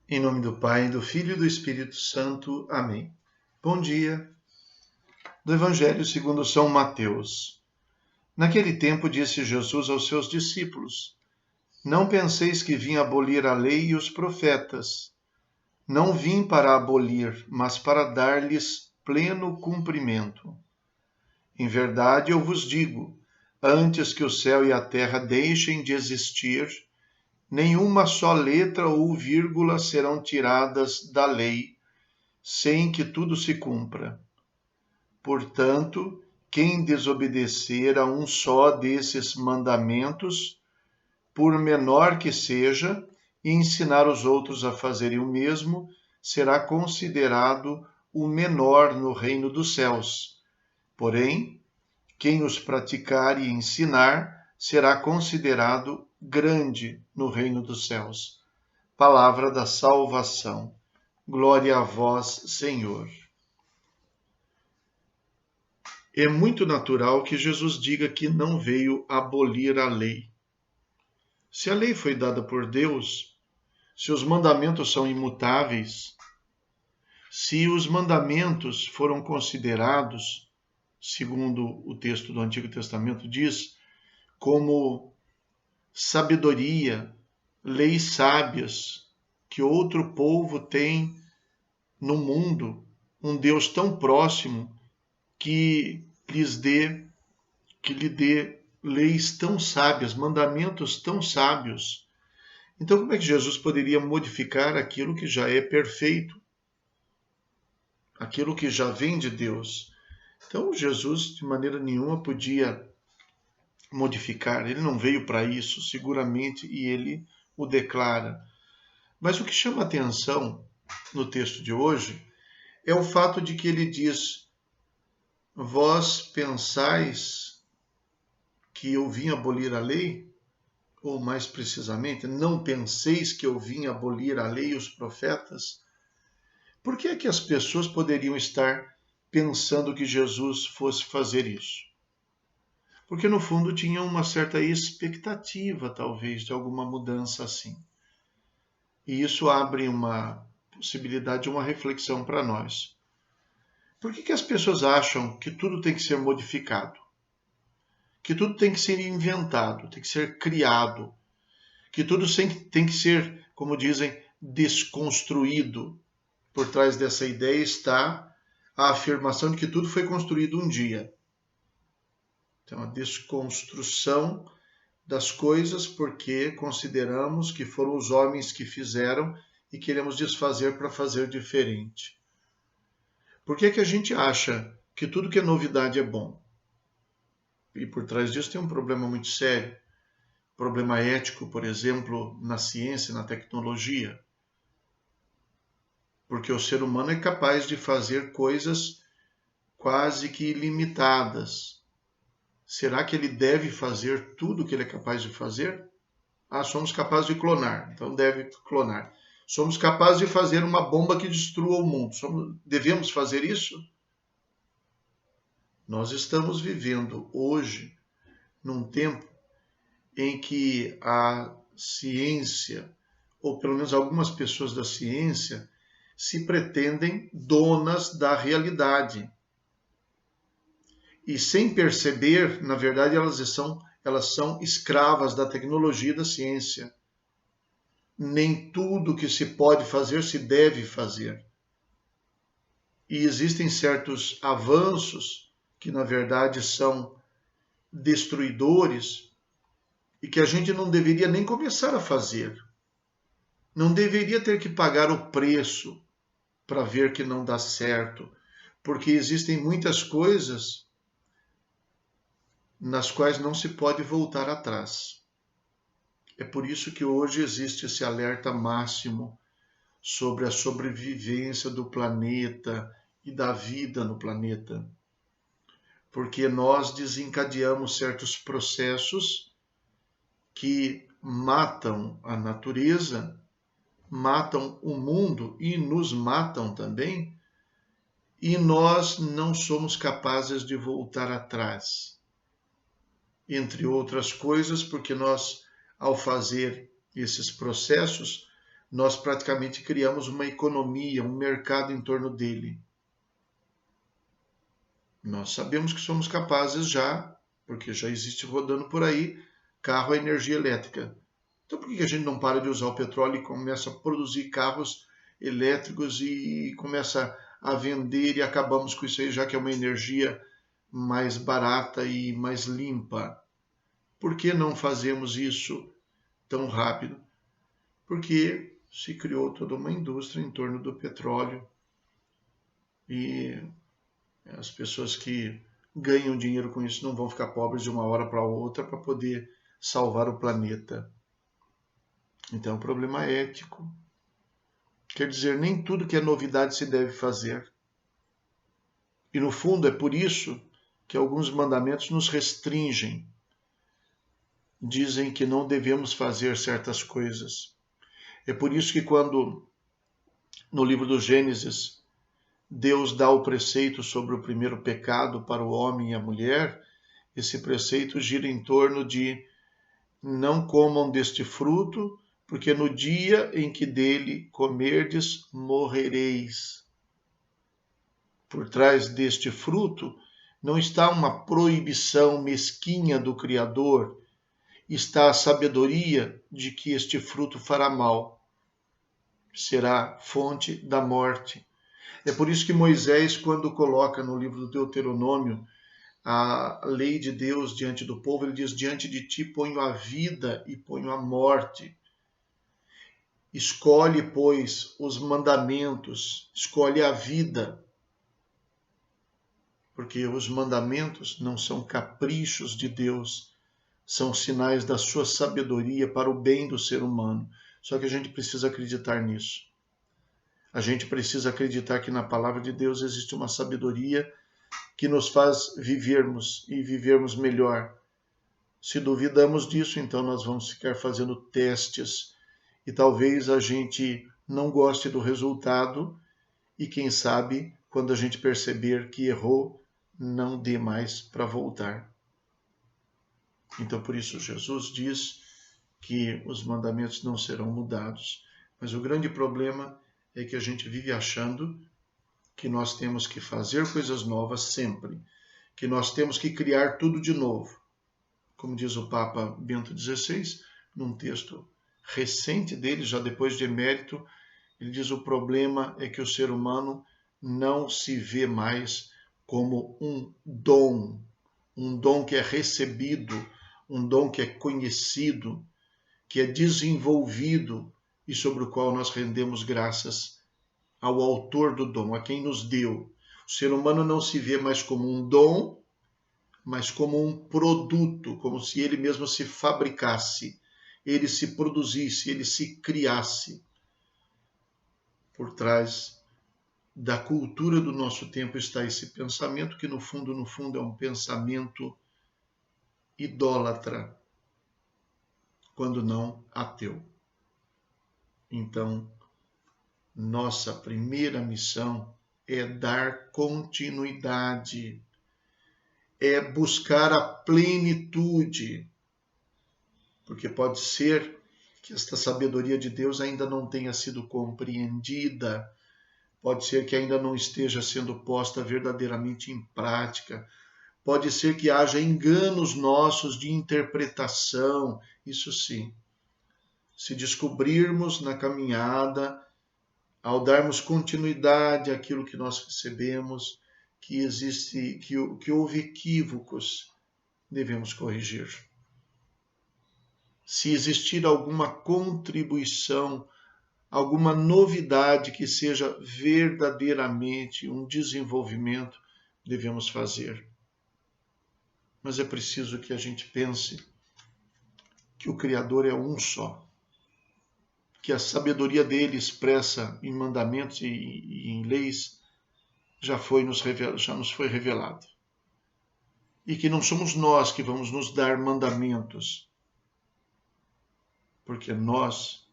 Em nome do Pai, do Filho e do Espírito Santo. Amém. Bom dia. Do Evangelho segundo São Mateus. Naquele tempo disse Jesus aos seus discípulos: Não penseis que vim abolir a lei e os profetas. Não vim para abolir, mas para dar-lhes pleno cumprimento. Em verdade eu vos digo, antes que o céu e a terra deixem de existir, nenhuma só letra ou vírgula serão tiradas da lei, sem que tudo se cumpra. Portanto, quem desobedecer a um só desses mandamentos, por menor que seja, e ensinar os outros a fazerem o mesmo, será considerado o menor no reino dos céus. Porém, quem os praticar e ensinar será considerado grande no reino dos céus. Palavra da salvação. Glória a vós, Senhor. É muito natural que Jesus diga que não veio abolir a lei. Se a lei foi dada por Deus, se os mandamentos são imutáveis, se os mandamentos foram considerados, segundo o texto do Antigo Testamento diz, como sabedoria, leis sábias que outro povo tem no mundo, um Deus tão próximo que lhe dê leis tão sábias, mandamentos tão sábios. Então, como é que Jesus poderia modificar aquilo que já é perfeito? Aquilo que já vem de Deus? Então, Jesus, de maneira nenhuma, podia modificar. Ele não veio para isso, seguramente, e ele o declara. Mas o que chama atenção no texto de hoje é o fato de que ele diz: Vós pensais que eu vim abolir a lei? Ou mais precisamente, não penseis que eu vim abolir a lei e os profetas? Por que é que as pessoas poderiam estar pensando que Jesus fosse fazer isso? Porque no fundo tinham uma certa expectativa, talvez, de alguma mudança assim. E isso abre uma possibilidade de uma reflexão para nós. Por que as pessoas acham que tudo tem que ser modificado? Que tudo tem que ser inventado, tem que ser criado, que tudo tem que ser, como dizem, desconstruído. Por trás dessa ideia está a afirmação de que tudo foi construído um dia. Então, a desconstrução das coisas porque consideramos que foram os homens que fizeram e queremos desfazer para fazer diferente. Por que a gente acha que tudo que é novidade é bom? E por trás disso tem um problema muito sério. Problema ético, por exemplo, na ciência, na tecnologia. Porque o ser humano é capaz de fazer coisas quase que ilimitadas. Será que ele deve fazer tudo o que ele é capaz de fazer? Somos capazes de clonar, então deve clonar. Somos capazes de fazer uma bomba que destrua o mundo. Devemos fazer isso? Nós estamos vivendo hoje num tempo em que a ciência, ou pelo menos algumas pessoas da ciência, se pretendem donas da realidade. E sem perceber, na verdade, elas são escravas da tecnologia e da ciência. Nem tudo que se pode fazer se deve fazer. E existem certos avanços que, na verdade, são destruidores e que a gente não deveria nem começar a fazer. Não deveria ter que pagar o preço para ver que não dá certo, porque existem muitas coisas nas quais não se pode voltar atrás. É por isso que hoje existe esse alerta máximo sobre a sobrevivência do planeta e da vida no planeta. Porque nós desencadeamos certos processos que matam a natureza, matam o mundo e nos matam também, e nós não somos capazes de voltar atrás. Entre outras coisas, porque nós, ao fazer esses processos, nós praticamente criamos uma economia, um mercado em torno dele. Nós sabemos que somos capazes já, porque já existe rodando por aí, carro a energia elétrica. Então por que a gente não para de usar o petróleo e começa a produzir carros elétricos e começa a vender e acabamos com isso aí, já que é uma energia mais barata e mais limpa? Por que não fazemos isso tão rápido? Porque se criou toda uma indústria em torno do petróleo e as pessoas que ganham dinheiro com isso não vão ficar pobres de uma hora para outra para poder salvar o planeta. Então é um problema ético. Quer dizer, nem tudo que é novidade se deve fazer. E no fundo é por isso que alguns mandamentos nos restringem. Dizem que não devemos fazer certas coisas. É por isso que quando no livro do Gênesis Deus dá o preceito sobre o primeiro pecado para o homem e a mulher, esse preceito gira em torno de não comam deste fruto, porque no dia em que dele comerdes, morrereis. Por trás deste fruto não está uma proibição mesquinha do Criador, está a sabedoria de que este fruto fará mal, será fonte da morte. É por isso que Moisés, quando coloca no livro do Deuteronômio a lei de Deus diante do povo, ele diz: diante de ti ponho a vida e ponho a morte. Escolhe, pois, os mandamentos, escolhe a vida, porque os mandamentos não são caprichos de Deus, são sinais da sua sabedoria para o bem do ser humano. Só que a gente precisa acreditar nisso. A gente precisa acreditar que na palavra de Deus existe uma sabedoria que nos faz vivermos e vivermos melhor. Se duvidamos disso, então nós vamos ficar fazendo testes e talvez a gente não goste do resultado e quem sabe, quando a gente perceber que errou, não dê mais para voltar. Então por isso Jesus diz que os mandamentos não serão mudados. Mas o grande problema é que a gente vive achando que nós temos que fazer coisas novas sempre, que nós temos que criar tudo de novo. Como diz o Papa Bento XVI, num texto recente dele, já depois de emérito, ele diz: o problema é que o ser humano não se vê mais como um dom que é recebido, um dom que é conhecido, que é desenvolvido e sobre o qual nós rendemos graças ao autor do dom, a quem nos deu. O ser humano não se vê mais como um dom, mas como um produto, como se ele mesmo se fabricasse, ele se produzisse, ele se criasse. Por trás da cultura do nosso tempo está esse pensamento que no fundo é um pensamento idólatra, quando não ateu. Então, nossa primeira missão é dar continuidade, é buscar a plenitude, porque pode ser que esta sabedoria de Deus ainda não tenha sido compreendida, pode ser que ainda não esteja sendo posta verdadeiramente em prática, pode ser que haja enganos nossos de interpretação, isso sim. Se descobrirmos na caminhada, ao darmos continuidade àquilo que nós recebemos, que houve equívocos, devemos corrigir. Se existir alguma contribuição, alguma novidade que seja verdadeiramente um desenvolvimento, devemos fazer. Mas é preciso que a gente pense que o Criador é um só, que a sabedoria dele expressa em mandamentos e em leis já nos foi revelado. E que não somos nós que vamos nos dar mandamentos, porque nós,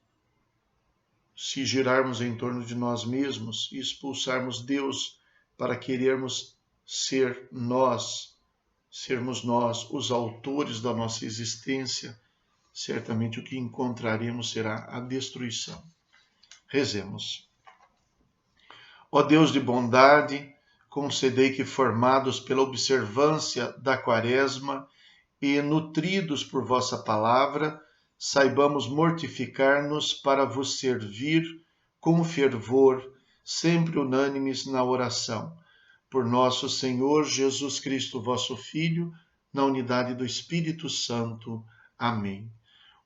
se girarmos em torno de nós mesmos e expulsarmos Deus para querermos sermos nós os autores da nossa existência, certamente o que encontraremos será a destruição. Rezemos. Ó Deus de bondade, concedei que, formados pela observância da Quaresma e nutridos por vossa palavra, saibamos mortificar-nos para vos servir com fervor, sempre unânimes na oração. Por nosso Senhor Jesus Cristo, vosso Filho, na unidade do Espírito Santo. Amém.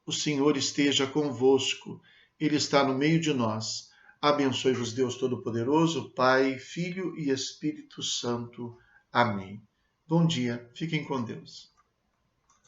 O Senhor esteja convosco, Ele está no meio de nós. Abençoe-vos Deus Todo-Poderoso, Pai, Filho e Espírito Santo. Amém. Bom dia, fiquem com Deus.